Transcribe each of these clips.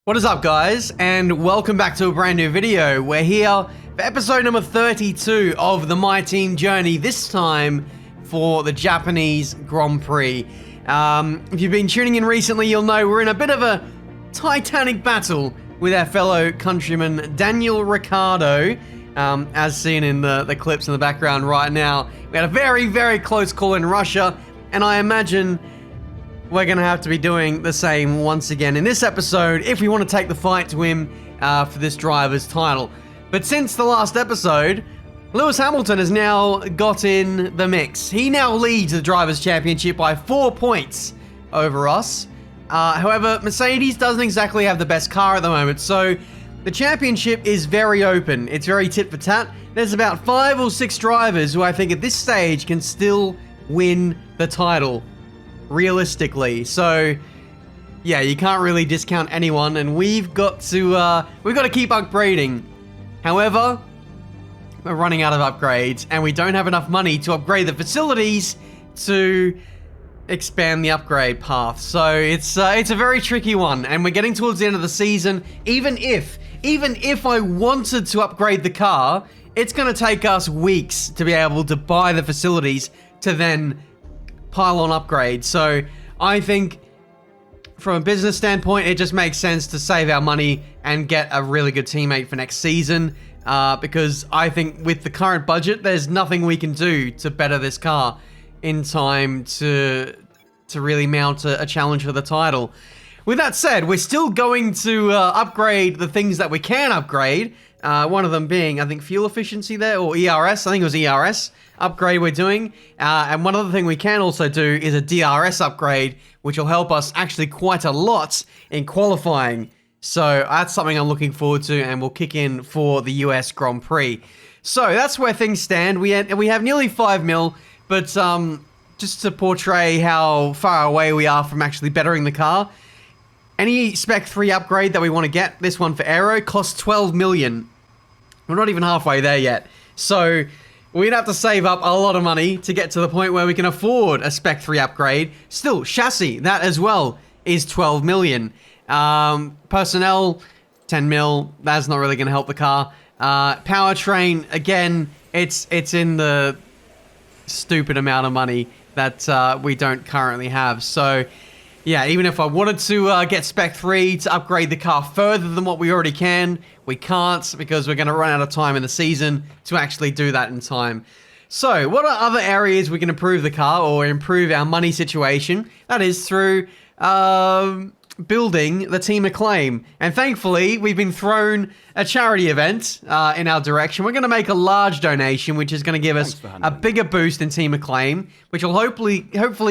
What is up, guys, and welcome back to a brand new video. We're here for episode number 32 of the My Team journey, this time for the Japanese Grand Prix. If you've been tuning in recently, you'll know we're in a bit of a titanic battle with our fellow countryman Daniel Ricciardo, as seen in the clips in the background right now. We had a very, very close call in Russia, and I imagine we're going to have to be doing the same once again in this episode if we want to take the fight to him for this driver's title. But since the last episode, Lewis Hamilton has now got in the mix. He now leads the Drivers' Championship by 4 points over us. However, Mercedes doesn't exactly have the best car at the moment, so the championship is very open. It's very tit for tat. There's about 5 or 6 drivers who I think at this stage can still win the title, realistically. So yeah, you can't really discount anyone, and we've got to keep upgrading. However, we're running out of upgrades, and we don't have enough money to upgrade the facilities to expand the upgrade path. So it's a very tricky one, and we're getting towards the end of the season. Even if I wanted to upgrade the car, it's going to take us weeks to be able to buy the facilities to then pile on upgrades. So I think from a business standpoint, it just makes sense to save our money and get a really good teammate for next season, because I think with the current budget, there's nothing we can do to better this car in time to really mount a challenge for the title. With that said, we're still going to upgrade the things that we can upgrade. One of them being, I think, fuel efficiency there, or ERS. I think it was ERS upgrade we're doing. And one other thing we can also do is a DRS upgrade, which will help us actually quite a lot in qualifying. So that's something I'm looking forward to, and will kick in for the US Grand Prix. So that's where things stand. We have nearly 5 mil, but just to portray how far away we are from actually bettering the car, any Spec 3 upgrade that we want to get, this one for Aero, costs 12 million. We're not even halfway there yet. So we'd have to save up a lot of money to get to the point where we can afford a Spec 3 upgrade. Still, chassis, that as well is 12 million. Personnel, 10 mil. That's not really going to help the car. Powertrain, again, it's in the stupid amount of money that we don't currently have. So yeah, even if I wanted to get Spec 3 to upgrade the car further than what we already can, we can't, because we're going to run out of time in the season to actually do that in time. So what are other areas we can improve the car or improve our money situation? That is through building the Team Acclaim. And thankfully, we've been thrown a charity event in our direction. We're going to make a large donation, which is going to give us a bigger boost in Team Acclaim, which will hopefully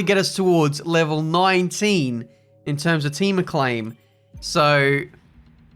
get us towards level 19 in terms of Team Acclaim. So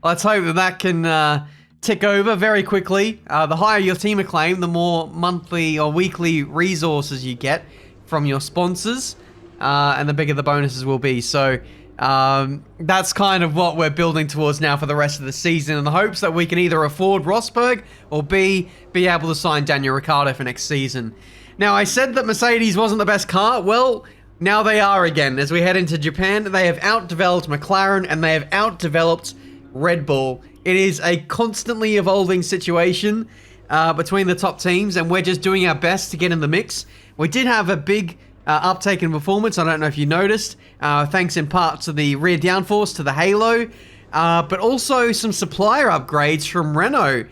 let's hope that can tick over very quickly. The higher your Team Acclaim, the more monthly or weekly resources you get from your sponsors, and the bigger the bonuses will be. So that's kind of what we're building towards now for the rest of the season, in the hopes that we can either afford Rosberg or be able to sign Daniel Ricciardo for next season. Now, I said that Mercedes wasn't the best car. Well, now they are again. As we head into Japan, they have outdeveloped McLaren and they have outdeveloped Red Bull. It is a constantly evolving situation between the top teams, and we're just doing our best to get in the mix. We did have a big uptake in performance. I don't know if you noticed, thanks in part to the rear downforce, to the halo, but also some supplier upgrades from Renault,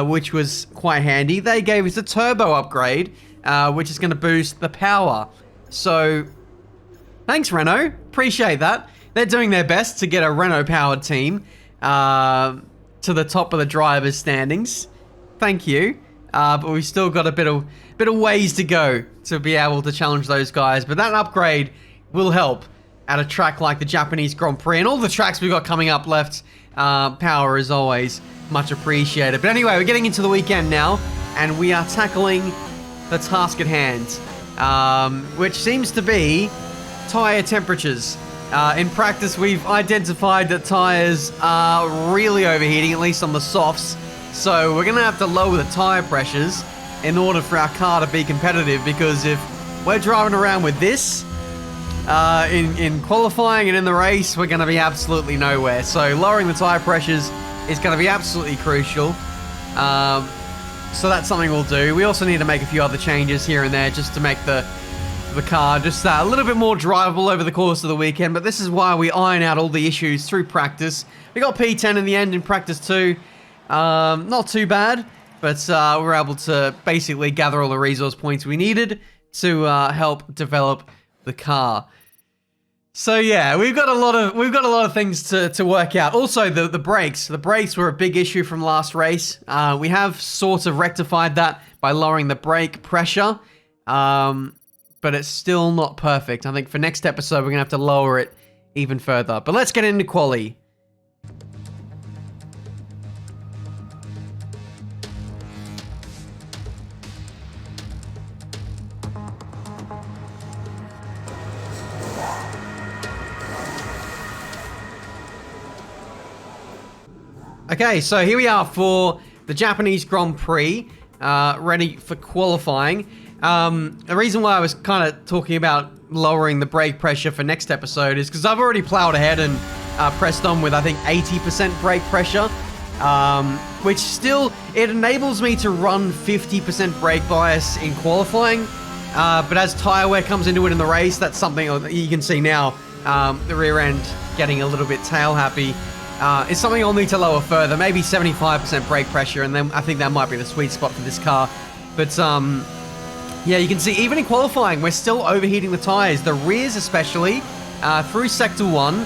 which was quite handy. They gave us a turbo upgrade, which is going to boost the power. So thanks, Renault. Appreciate that. They're doing their best to get a Renault powered team to the top of the drivers' standings. Thank you. But we've still got a bit of ways to go to be able to challenge those guys. But that upgrade will help at a track like the Japanese Grand Prix, and all the tracks we've got coming up left. Power is always much appreciated. But anyway, we're getting into the weekend now, and we are tackling the task at hand, which seems to be tyre temperatures. In practice, we've identified that tyres are really overheating, at least on the softs. So we're going to have to lower the tyre pressures in order for our car to be competitive, because if we're driving around with this, in qualifying and in the race, we're going to be absolutely nowhere. So lowering the tire pressures is going to be absolutely crucial. So that's something we'll do. We also need to make a few other changes here and there just to make the car just a little bit more drivable over the course of the weekend. But this is why we iron out all the issues through practice. We got P10 in the end in practice 2. Not too bad, but we were able to basically gather all the resource points we needed to help develop the car. So yeah, we've got a lot of things to work out. Also, the brakes. The brakes were a big issue from last race. We have sort of rectified that by lowering the brake pressure, but it's still not perfect. I think for next episode we're gonna have to lower it even further. But let's get into quali. Okay, so here we are for the Japanese Grand Prix, ready for qualifying. The reason why I was kind of talking about lowering the brake pressure for next episode is because I've already plowed ahead and pressed on with, I think, 80% brake pressure, which still, it enables me to run 50% brake bias in qualifying, but as tire wear comes into it in the race, that's something you can see now, the rear end getting a little bit tail happy. It's something I'll need to lower further, maybe 75% brake pressure, and then I think that might be the sweet spot for this car. But yeah, you can see even in qualifying, we're still overheating the tires, the rears especially, through sector 1.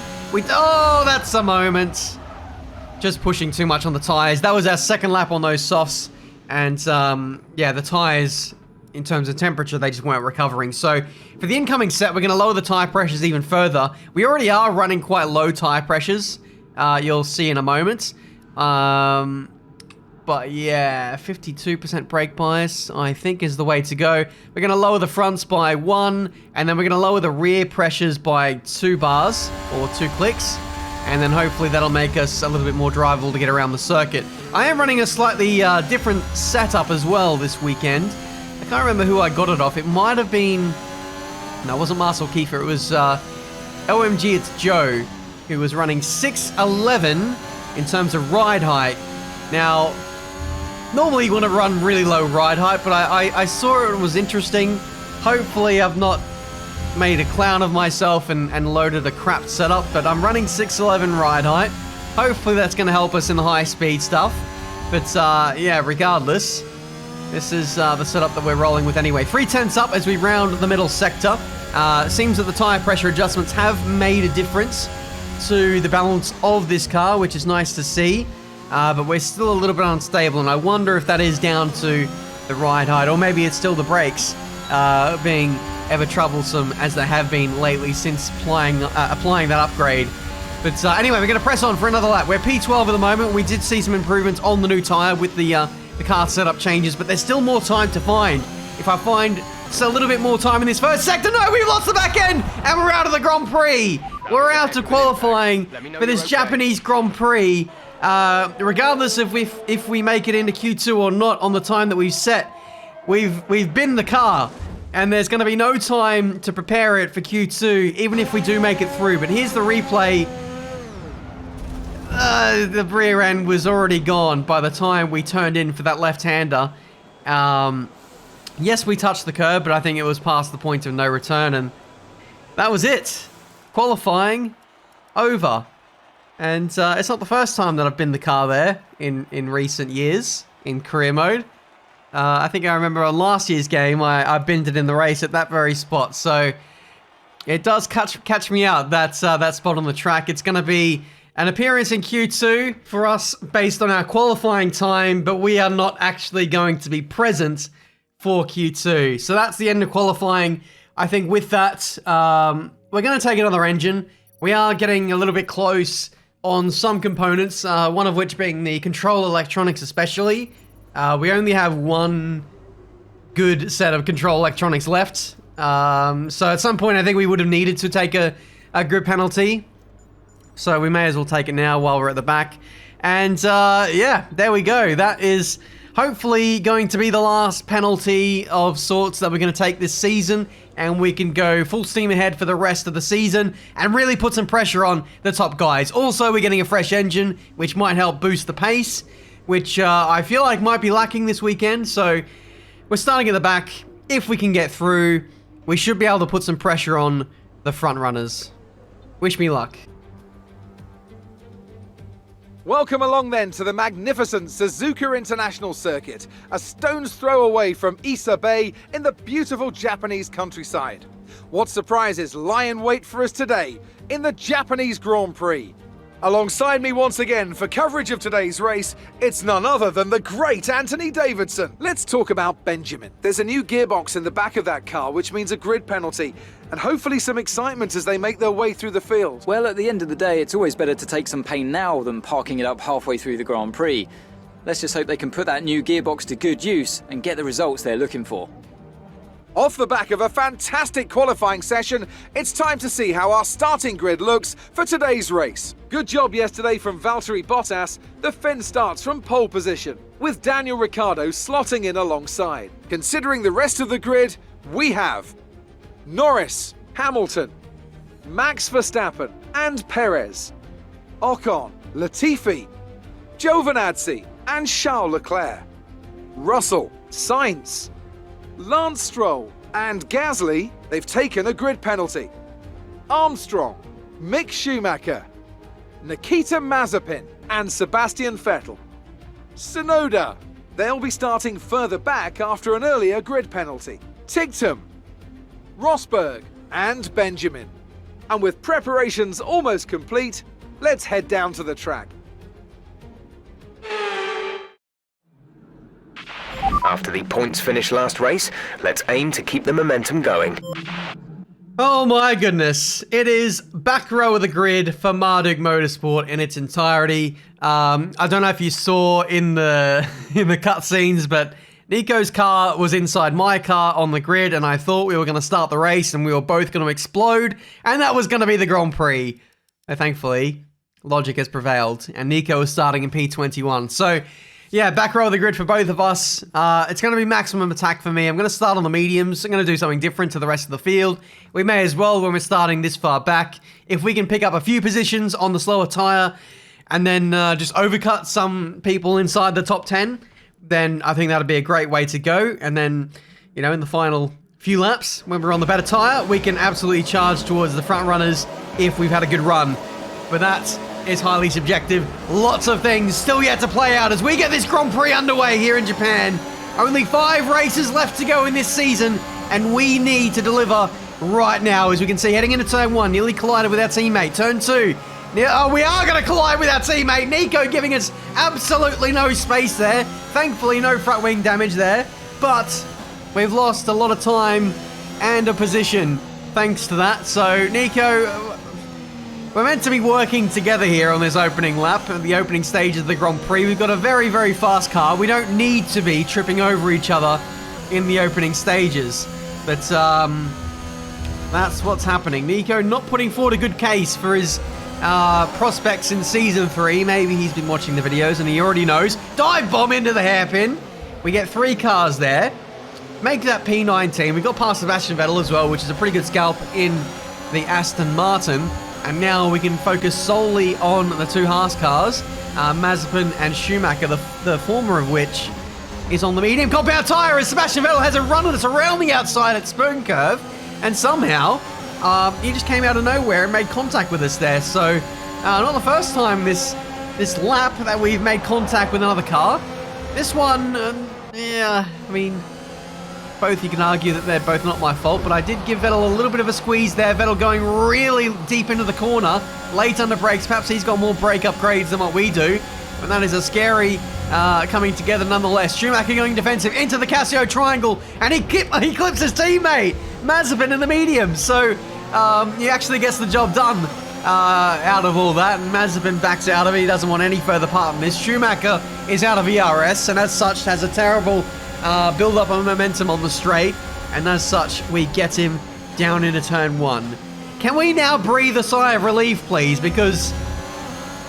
Oh, that's a moment. Just pushing too much on the tires. That was our second lap on those softs, and yeah, the tires, in terms of temperature, they just weren't recovering. So for the incoming set, we're going to lower the tire pressures even further. We already are running quite low tire pressures. You'll see in a moment. But yeah, 52% brake bias, I think, is the way to go. We're going to lower the fronts by 1, and then we're going to lower the rear pressures by 2 bars, or 2 clicks. And then hopefully that'll make us a little bit more drivable to get around the circuit. I am running a slightly different setup as well this weekend. I can't remember who I got it off. It might have been... No, it wasn't Marcel Kiefer. It was OMG, it's Joe, who was running 6'11" in terms of ride height. Now, normally you want to run really low ride height, but I saw it was interesting. Hopefully I've not made a clown of myself and loaded a crap setup, but I'm running 6'11" ride height. Hopefully that's going to help us in the high speed stuff. But yeah, regardless, this is the setup that we're rolling with anyway. 3/10 up as we round the middle sector. Seems that the tire pressure adjustments have made a difference to the balance of this car, which is nice to see, but we're still a little bit unstable, and I wonder if that is down to the ride height, or maybe it's still the brakes being ever troublesome as they have been lately since applying that upgrade. But anyway, we're going to press on for another lap. We're P12 at the moment. We did see some improvements on the new tire with the car setup changes, but there's still more time to find. If I find just a little bit more time in this first sector, no, we've lost the back end, and we're out of the Grand Prix. We're out of qualifying for this Japanese Grand Prix. Regardless of if we make it into Q2 or not on the time that we've set, we've binned the car, and there's going to be no time to prepare it for Q2, even if we do make it through. But here's the replay. The rear end was already gone by the time we turned in for that left-hander. Yes, we touched the curb, but I think it was past the point of no return, and that was it. Qualifying over. And it's not the first time that I've been the car there in recent years in career mode. I think I remember on last year's game I binned it in the race at that very spot. So it does catch me out, that spot on the track. It's going to be an appearance in Q2 for us based on our qualifying time, but we are not actually going to be present for Q2. So that's the end of qualifying. I think with that, we're going to take another engine. We are getting a little bit close on some components, one of which being the control electronics especially. We only have one good set of control electronics left. So at some point I think we would have needed to take a grip penalty. So we may as well take it now while we're at the back. And yeah, there we go. That is hopefully going to be the last penalty of sorts that we're going to take this season, and we can go full steam ahead for the rest of the season and really put some pressure on the top guys. Also, we're getting a fresh engine, which might help boost the pace, which I feel like might be lacking this weekend. So we're starting at the back. If we can get through, we should be able to put some pressure on the front runners. Wish me luck. Welcome along then to the magnificent Suzuka International Circuit, a stone's throw away from Issa Bay in the beautiful Japanese countryside. What surprises lie in wait for us today in the Japanese Grand Prix? Alongside me once again for coverage of today's race, it's none other than the great Anthony Davidson. Let's talk about Benjamin. There's a new gearbox in the back of that car, which means a grid penalty, and hopefully some excitement as they make their way through the field. Well, at the end of the day, it's always better to take some pain now than parking it up halfway through the Grand Prix. Let's just hope they can put that new gearbox to good use and get the results they're looking for. Off the back of a fantastic qualifying session, it's time to see how our starting grid looks for today's race. Good job yesterday from Valtteri Bottas. The Finn starts from pole position, with Daniel Ricciardo slotting in alongside. Considering the rest of the grid, we have Norris, Hamilton, Max Verstappen and Perez, Ocon, Latifi, Giovinazzi and Charles Leclerc, Russell, Sainz, Lance Stroll and Gasly. They've taken a grid penalty. Armstrong, Mick Schumacher, Nikita Mazepin and Sebastian Vettel. Tsunoda, they'll be starting further back after an earlier grid penalty. Tigtum, Rosberg and Benjamin. And with preparations almost complete, let's head down to the track. After the points finish last race, let's aim to keep the momentum going. Oh my goodness. It is back row of the grid for Marduk Motorsport in its entirety. I don't know if you saw in the cutscenes, but Nico's car was inside my car on the grid, and I thought we were going to start the race and we were both going to explode, and that was going to be the Grand Prix. But thankfully, logic has prevailed, and Nico is starting in P21. So yeah, back row of the grid for both of us. It's going to be maximum attack for me. I'm going to start on the mediums. I'm going to do something different to the rest of the field. We may as well when we're starting this far back. If we can pick up a few positions on the slower tyre and then just overcut some people inside the top 10, then I think that'd be a great way to go. And then, you know, in the final few laps, when we're on the better tyre, we can absolutely charge towards the front runners if we've had a good run. But that is highly subjective. Lots of things still yet to play out as we get this Grand Prix underway here in Japan. Only 5 races left to go in this season, and we need to deliver right now. As we can see, heading into turn 1, nearly collided with our teammate. Turn 2, we are going to collide with our teammate. Nico giving us absolutely no space there. Thankfully, no front wing damage there, but we've lost a lot of time and a position thanks to that. So, Nico, we're meant to be working together here on this opening lap, at the opening stage of the Grand Prix. We've got a very, very fast car. We don't need to be tripping over each other in the opening stages. But that's what's happening. Nico not putting forward a good case for his prospects in Season 3. Maybe he's been watching the videos and he already knows. Dive bomb into the hairpin. We get 3 cars there. Make that P19. We got past Sebastian Vettel as well, which is a pretty good scalp in the Aston Martin. And now we can focus solely on the 2 Haas cars, Mazepin and Schumacher, the former of which is on the medium compound tyre as Sebastian Vettel has a run on us around the outside at Spoon Curve, and somehow he just came out of nowhere and made contact with us there. So not the first time this lap that we've made contact with another car. This one, yeah, I mean, both you can argue that they're both not my fault, but I did give Vettel a little bit of a squeeze there. Vettel going really deep into the corner, late under brakes. Perhaps he's got more brake upgrades than what we do, but that is a scary coming together nonetheless. Schumacher going defensive into the Casio triangle, and he clips his teammate, Mazepin, in the medium. So he actually gets the job done out of all that, and Mazepin backs out of it. He doesn't want any further part in this. Schumacher is out of ERS, and as such has a terrible build up of momentum on the straight, and as such we get him down into turn 1. Can we now breathe a sigh of relief, please? Because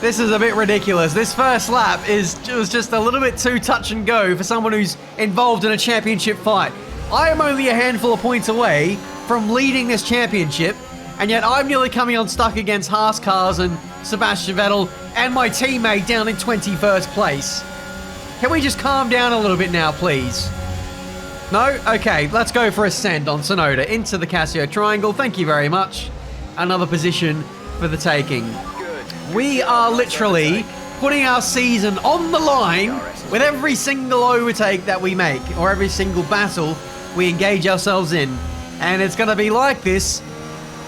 This is a bit ridiculous. This first lap was just a little bit too touch and go for someone who's involved in a championship fight. I am only a handful of points away from leading this championship, and yet I'm nearly coming unstuck against Haas cars and Sebastian Vettel and my teammate down in 21st place. Can we just calm down a little bit now, please? No? Okay, let's go for a send on Tsunoda into the Casio Triangle. Thank you very much. Another position for the taking. We are literally putting our season on the line with every single overtake that we make, or every single battle we engage ourselves in. And it's going to be like this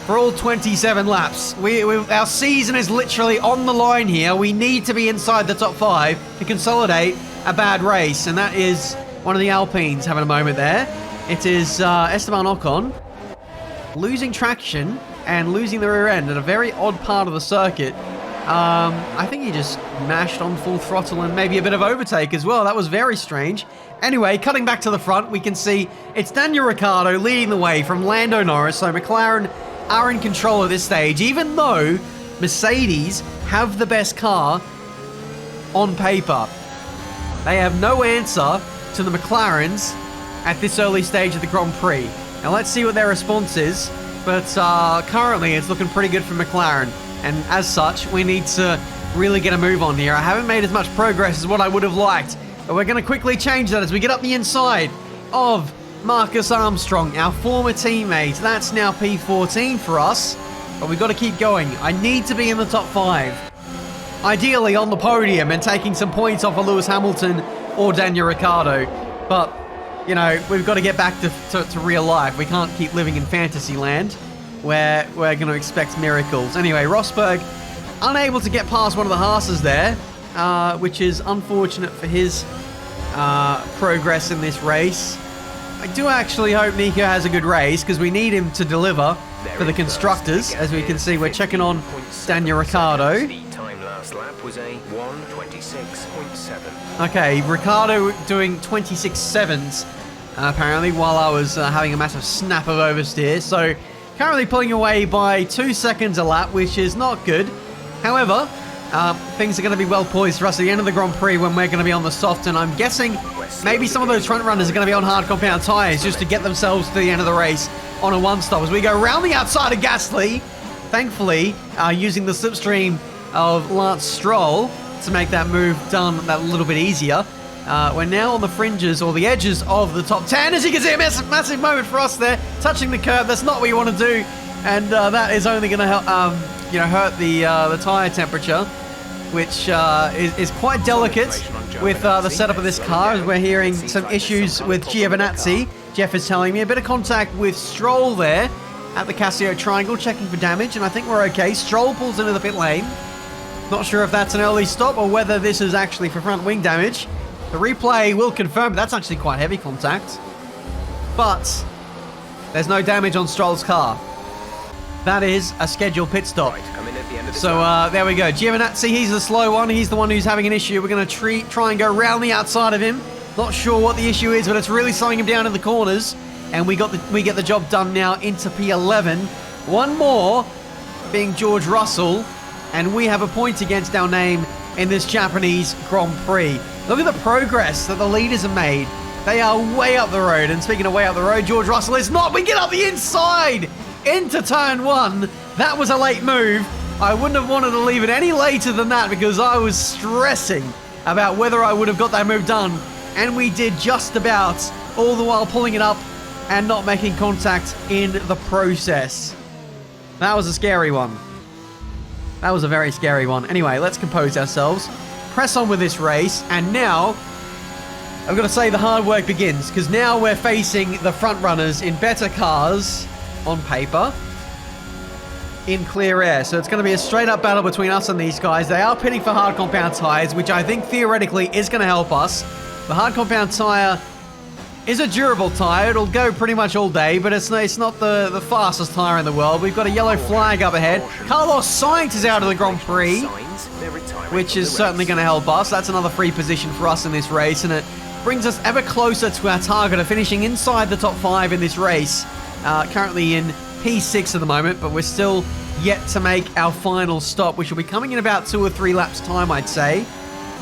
for all 27 laps. Our season is literally on the line here. We need to be inside the top 5 to consolidate a bad race. And that is one of the Alpines having a moment there. It is Esteban Ocon losing traction and losing the rear end at a very odd part of the circuit. I think he just mashed on full throttle and maybe a bit of overtake as well. That was very strange. Anyway, cutting back to the front, we can see it's Daniel Ricciardo leading the way from Lando Norris. So McLaren are in control at this stage, even though Mercedes have the best car on paper. They have no answer to the McLarens at this early stage of the Grand Prix. Now let's see what their response is. But currently it's looking pretty good for McLaren. And as such, we need to really get a move on here. I haven't made as much progress as what I would have liked. But we're going to quickly change that as we get up the inside of Marcus Armstrong, our former teammate. That's now P14 for us. But we've got to keep going. I need to be in the top 5. Ideally on the podium and taking some points off of Lewis Hamilton or Daniel Ricciardo. But, you know, we've got to get back to real life. We can't keep living in fantasy land where we're going to expect miracles. Anyway, Rosberg unable to get past one of the Haases there, which is unfortunate for his progress in this race. I do actually hope Nico has a good race because we need him to deliver for the constructors. As we can see, we're checking on Daniel Ricciardo. The time last lap was a 1:26.7. Okay, Ricciardo doing 26.7s apparently, while I was having a massive snap of oversteer. So currently pulling away by 2 seconds a lap, which is not good. However, things are going to be well poised for us at the end of the Grand Prix when we're going to be on the soft, and I'm guessing maybe some of those front runners are going to be on hard compound tyres just to get themselves to the end of the race on a one-stop as we go round the outside of Gasly, thankfully using the slipstream of Lance Stroll to make that move done that little bit easier. We're now on the fringes or the edges of the top 10. As you can see, a massive moment for us there, touching the curb. That's not what you want to do, and that is only going to help, hurt the tire temperature, which is quite delicate with the setup of this car. As we're hearing some issues with Giovinazzi. Jeff is telling me a bit of contact with Stroll there at the Casio Triangle, checking for damage, and I think we're okay. Stroll pulls into the pit lane. Not sure if that's an early stop or whether this is actually for front wing damage. The replay will confirm that's actually quite heavy contact. But there's no damage on Stroll's car. That is a scheduled pit stop. So there we go. Giovinazzi, he's the slow one. He's the one who's having an issue. We're going to try and go round the outside of him. Not sure what the issue is, but it's really slowing him down in the corners. And we get the job done now into P11. One more being George Russell. And we have a point against our name in this Japanese Grand Prix. Look at the progress that the leaders have made. They are way up the road. And speaking of way up the road, George Russell is not. We get up the inside into turn 1. That was a late move. I wouldn't have wanted to leave it any later than that because I was stressing about whether I would have got that move done. And we did just about, all the while pulling it up and not making contact in the process. That was a scary one. That was a very scary one. Anyway, let's compose ourselves. Press on with this race. And now, I've got to say the hard work begins. Because now we're facing the front runners in better cars on paper in clear air. So it's going to be a straight up battle between us and these guys. They are pitting for hard compound tires, which I think theoretically is going to help us. The hard compound tire is a durable tire. It'll go pretty much all day, but it's not the fastest tire in the world. We've got a yellow flag up ahead. Carlos Sainz is out of the Grand Prix, which is certainly going to help us. That's another free position for us in this race, and it brings us ever closer to our target of finishing inside the top 5 in this race. Currently in P6 at the moment, but we're still yet to make our final stop, which will be coming in about 2 or 3 laps time, I'd say.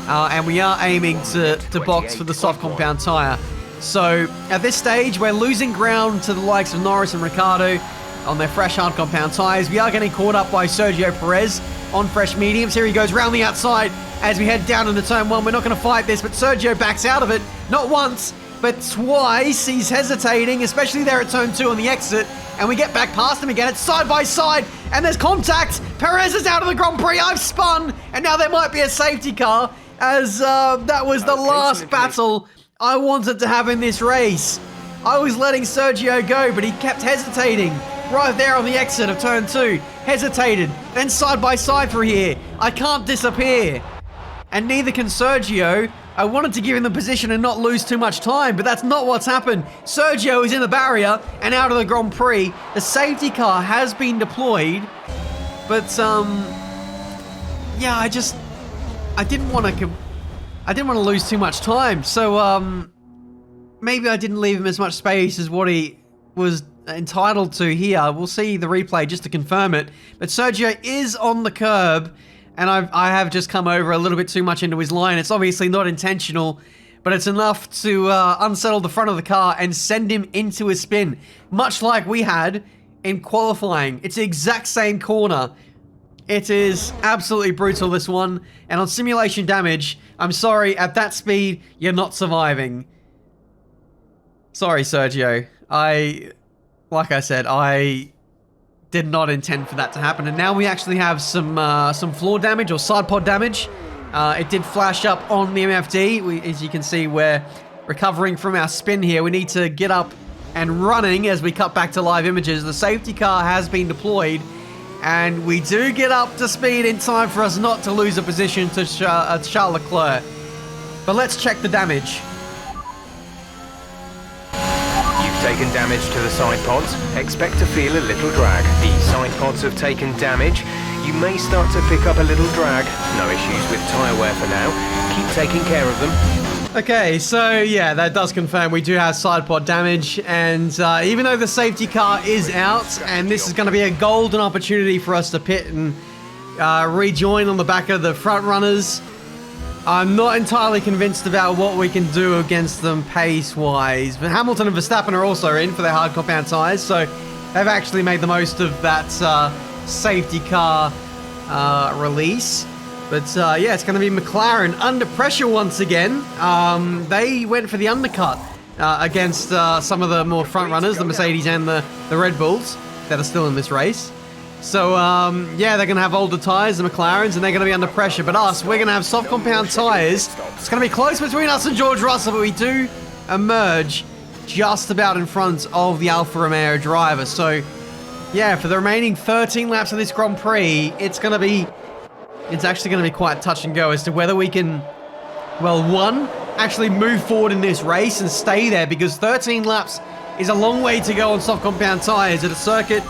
And we are aiming to box for the soft compound tyre. So at this stage, we're losing ground to the likes of Norris and Ricciardo on their fresh hard compound tyres. We are getting caught up by Sergio Perez on fresh mediums. Here he goes round the outside as we head down into turn 1. We're not going to fight this, but Sergio backs out of it. Not once, but twice. He's hesitating, especially there at turn 2 on the exit. And we get back past him again. It's side by side, and there's contact. Perez is out of the Grand Prix. I've spun, and now there might be a safety car, as that was the last battle I wanted to have in this race. I was letting Sergio go, but he kept hesitating. Right there on the exit of turn 2. Hesitated. Then side by side through here. I can't disappear. And neither can Sergio. I wanted to give him the position and not lose too much time, but that's not what's happened. Sergio is in the barrier and out of the Grand Prix. The safety car has been deployed, but yeah, I didn't want to lose too much time. So maybe I didn't leave him as much space as what he was entitled to here. We'll see the replay just to confirm it. But Sergio is on the curb, and I have just come over a little bit too much into his line. It's obviously not intentional, but it's enough to unsettle the front of the car and send him into a spin, much like we had in qualifying. It's the exact same corner. It is absolutely brutal, this one. And on simulation damage, I'm sorry, at that speed, you're not surviving. Sorry, Sergio. Like I said, I did not intend for that to happen. And now we actually have some floor damage or side pod damage. It did flash up on the MFD. As you can see, we're recovering from our spin here. We need to get up and running as we cut back to live images. The safety car has been deployed, and we do get up to speed in time for us not to lose a position to Charles Leclerc. But let's check the damage. Taken damage to the side pods. Expect to feel a little drag. The side pods have taken damage. You may start to pick up a little drag. No issues with tyre wear for now. Keep taking care of them. Okay, so yeah, that does confirm we do have side pod damage, and even though the safety car is out, and this is going to be a golden opportunity for us to pit and rejoin on the back of the front runners, I'm not entirely convinced about what we can do against them pace-wise. But Hamilton and Verstappen are also in for their hard compound tyres, so they've actually made the most of that safety car release. But yeah, it's going to be McLaren under pressure once again. They went for the undercut against some of the more front runners, the Mercedes and the Red Bulls that are still in this race. So, yeah, they're going to have older tyres, the McLarens, and they're going to be under pressure. But us, we're going to have soft compound tyres. It's going to be close between us and George Russell, but we do emerge just about in front of the Alfa Romeo driver. So, yeah, for the remaining 13 laps of this Grand Prix, it's actually going to be quite touch and go as to whether we can, well, one, actually move forward in this race and stay there, because 13 laps is a long way to go on soft compound tyres at a circuit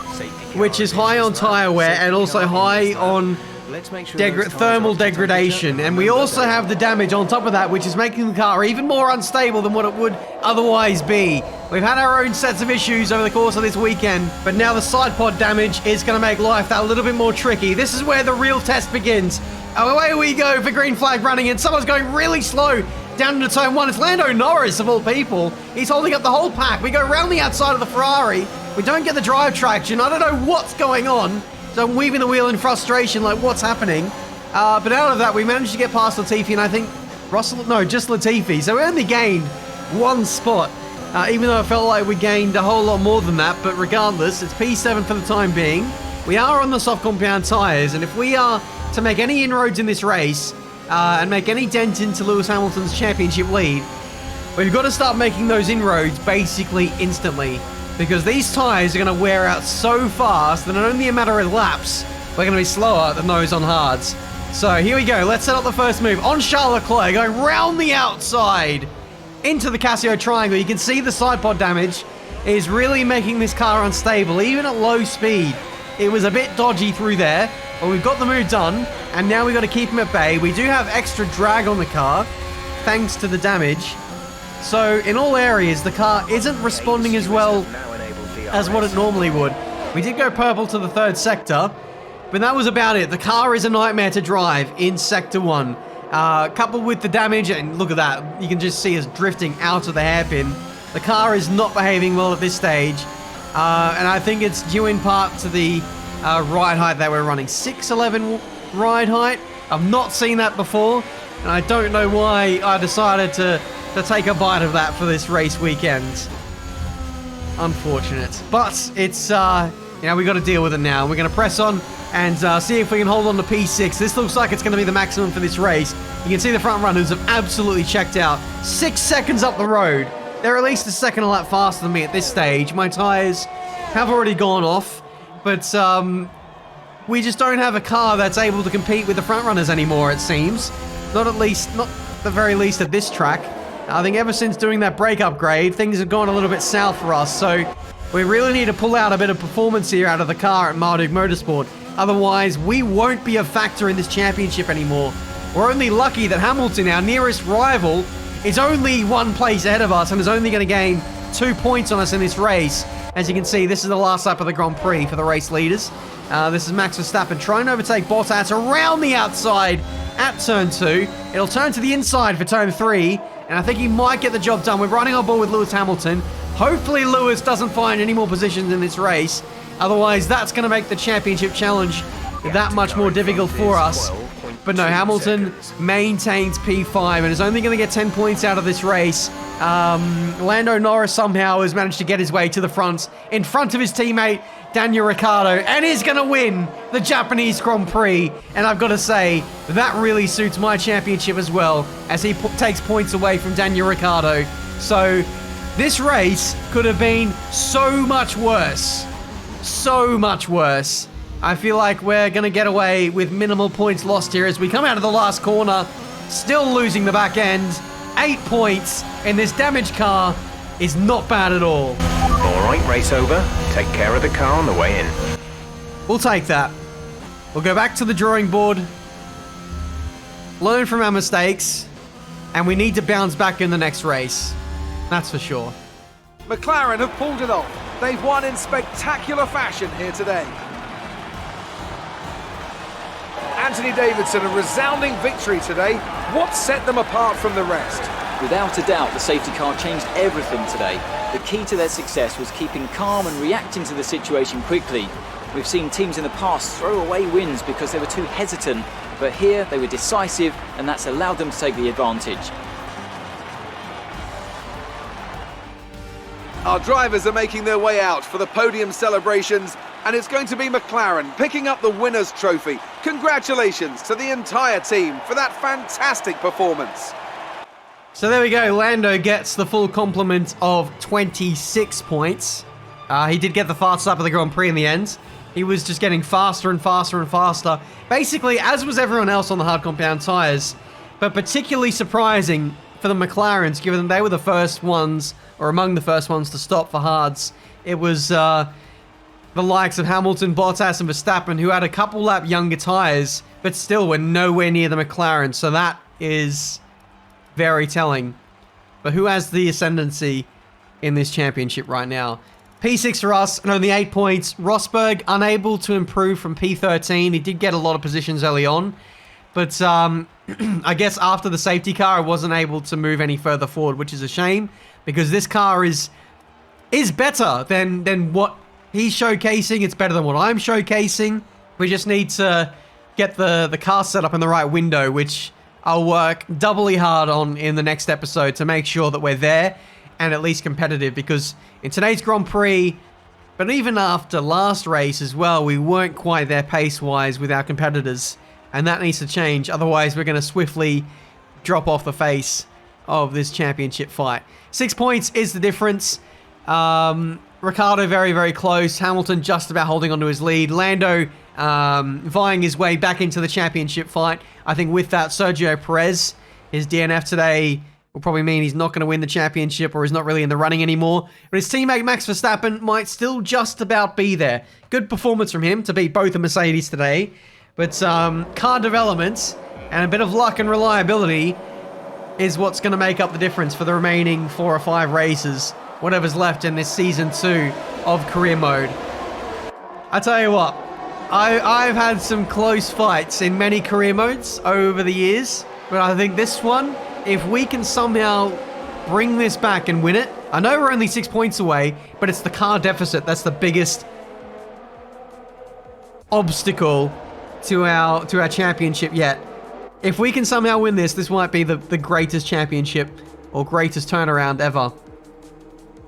which is high on tyre wear and also high on thermal degradation. And we also have the damage on top of that, which is making the car even more unstable than what it would otherwise be. We've had our own sets of issues over the course of this weekend, but now the side pod damage is going to make life that little bit more tricky. This is where the real test begins. Away we go for green flag running, and someone's going really slow down into turn 1. It's Lando Norris, of all people. He's holding up the whole pack. We go around the outside of the Ferrari. We don't get the drive traction. I don't know what's going on. So I'm weaving the wheel in frustration, like what's happening. But out of that, we managed to get past Latifi, and I think just Latifi. So we only gained 1 spot, even though it felt like we gained a whole lot more than that. But regardless, it's P7 for the time being. We are on the soft compound tyres, and if we are to make any inroads in this race and make any dent into Lewis Hamilton's championship lead, we've got to start making those inroads basically instantly, because these tyres are going to wear out so fast that in only a matter of laps, we're going to be slower than those on hards. So here we go. Let's set up the first move on Charles Leclerc, going round the outside into the Casio triangle. You can see the side pod damage is really making this car unstable, even at low speed. It was a bit dodgy through there, but we've got the move done, and now we've got to keep him at bay. We do have extra drag on the car, thanks to the damage. So in all areas, the car isn't responding as well as what it normally would. We did go purple to the 3rd sector, But that was about it. The car is a nightmare to drive in Sector 1. Coupled with the damage, and look at that, you can just see us drifting out of the hairpin. The car is not behaving well at this stage. And I think it's due in part to the ride height that we're running. 611 ride height. I've not seen that before, and I don't know why I decided to take a bite of that for this race weekend. Unfortunate. But it's, we got to deal with it now. We're going to press on and see if we can hold on to P6. This looks like it's going to be the maximum for this race. You can see the front runners have absolutely checked out. 6 seconds up the road. They're at least a second a lap faster than me at this stage. My tyres have already gone off, but we just don't have a car that's able to compete with the front runners anymore, it seems. Not the very least at this track. I think ever since doing that brake upgrade, things have gone a little bit south for us, so we really need to pull out a bit of performance here out of the car at Marduk Motorsport. Otherwise, we won't be a factor in this championship anymore. We're only lucky that Hamilton, our nearest rival, is only 1 place ahead of us and is only going to gain 2 points on us in this race. As you can see, this is the last lap of the Grand Prix for the race leaders. This is Max Verstappen trying to overtake Bottas around the outside at turn 2. It'll turn to the inside for turn 3, and I think he might get the job done. We're running on board with Lewis Hamilton. Hopefully Lewis doesn't find any more positions in this race. Otherwise, that's going to make the championship challenge that much more difficult for us. But no, Hamilton maintains P5 and is only going to get 10 points out of this race. Lando Norris somehow has managed to get his way to the front, in front of his teammate, Daniel Ricciardo, and is going to win the Japanese Grand Prix. And I've got to say, that really suits my championship as well, as he takes points away from Daniel Ricciardo. So, this race could have been so much worse. So much worse. I feel like we're going to get away with minimal points lost here as we come out of the last corner, still losing the back end. 8 points in this damaged car is not bad at all. All right, race over. Take care of the car on the way in. We'll take that. We'll go back to the drawing board, learn from our mistakes, and we need to bounce back in the next race. That's for sure. McLaren have pulled it off. They've won in spectacular fashion here today. Anthony Davidson, a resounding victory today. What set them apart from the rest? Without a doubt, the safety car changed everything today. The key to their success was keeping calm and reacting to the situation quickly. We've seen teams in the past throw away wins because they were too hesitant, but here they were decisive, and that's allowed them to take the advantage. Our drivers are making their way out for the podium celebrations, and it's going to be McLaren picking up the winner's trophy. Congratulations to the entire team for that fantastic performance. So there we go. Lando gets the full complement of 26 points. He did get the fast lap of the Grand Prix in the end. He was just getting faster and faster and faster. Basically, as was everyone else on the hard compound tyres. But particularly surprising for the McLarens, given they were the first ones, or among the first ones to stop for hards. It was the likes of Hamilton, Bottas and Verstappen, who had a couple lap younger tyres, but still were nowhere near the McLaren. So that is very telling. But who has the ascendancy in this championship right now? P6 for us, and only 8 points. Rosberg, unable to improve from P13. He did get a lot of positions early on. But I guess after the safety car, I wasn't able to move any further forward, which is a shame. Because this car is better than what he's showcasing. It's better than what I'm showcasing. We just need to get the car set up in the right window, which I'll work doubly hard on in the next episode to make sure that we're there and at least competitive. Because in today's Grand Prix, but even after last race as well, we weren't quite there pace-wise with our competitors. And that needs to change. Otherwise, we're going to swiftly drop off the face of this championship fight. 6 points is the difference. Ricciardo very, very close. Hamilton just about holding onto his lead. Lando vying his way back into the championship fight. I think with that, Sergio Perez, his DNF today will probably mean he's not going to win the championship or is not really in the running anymore. But his teammate Max Verstappen might still just about be there. Good performance from him to beat both the Mercedes today. But car development and a bit of luck and reliability is what's going to make up the difference for the remaining 4 or 5 races, whatever's left in this Season 2 of Career Mode. I tell you what, I've had some close fights in many career modes over the years, but I think this one, if we can somehow bring this back and win it, I know we're only 6 points away, but it's the car deficit that's the biggest obstacle to our championship yet. If we can somehow win this, this might be the greatest championship or greatest turnaround ever.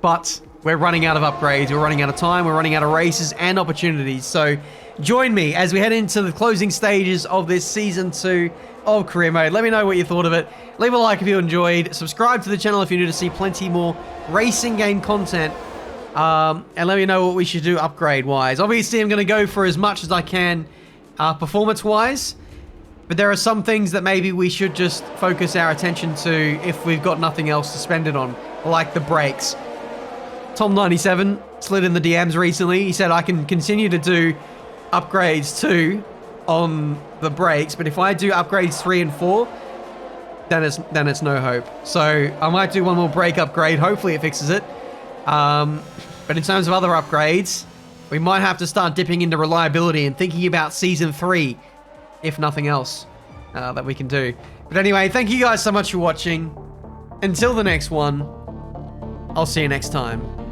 But we're running out of upgrades, we're running out of time, we're running out of races and opportunities. So join me as we head into the closing stages of this Season 2 of Career Mode. Let me know what you thought of it. Leave a like if you enjoyed. Subscribe to the channel if you're new to see plenty more racing game content. And let me know what we should do upgrade-wise. Obviously, I'm going to go for as much as I can performance-wise. But there are some things that maybe we should just focus our attention to if we've got nothing else to spend it on, like the brakes. Tom97 slid in the DMs recently. He said I can continue to do upgrades too on the brakes, but if I do upgrades 3 and 4, then it's no hope. So I might do one more brake upgrade. Hopefully it fixes it. But in terms of other upgrades, we might have to start dipping into reliability and thinking about Season 3, if nothing else that we can do. But anyway, thank you guys so much for watching. Until the next one, I'll see you next time.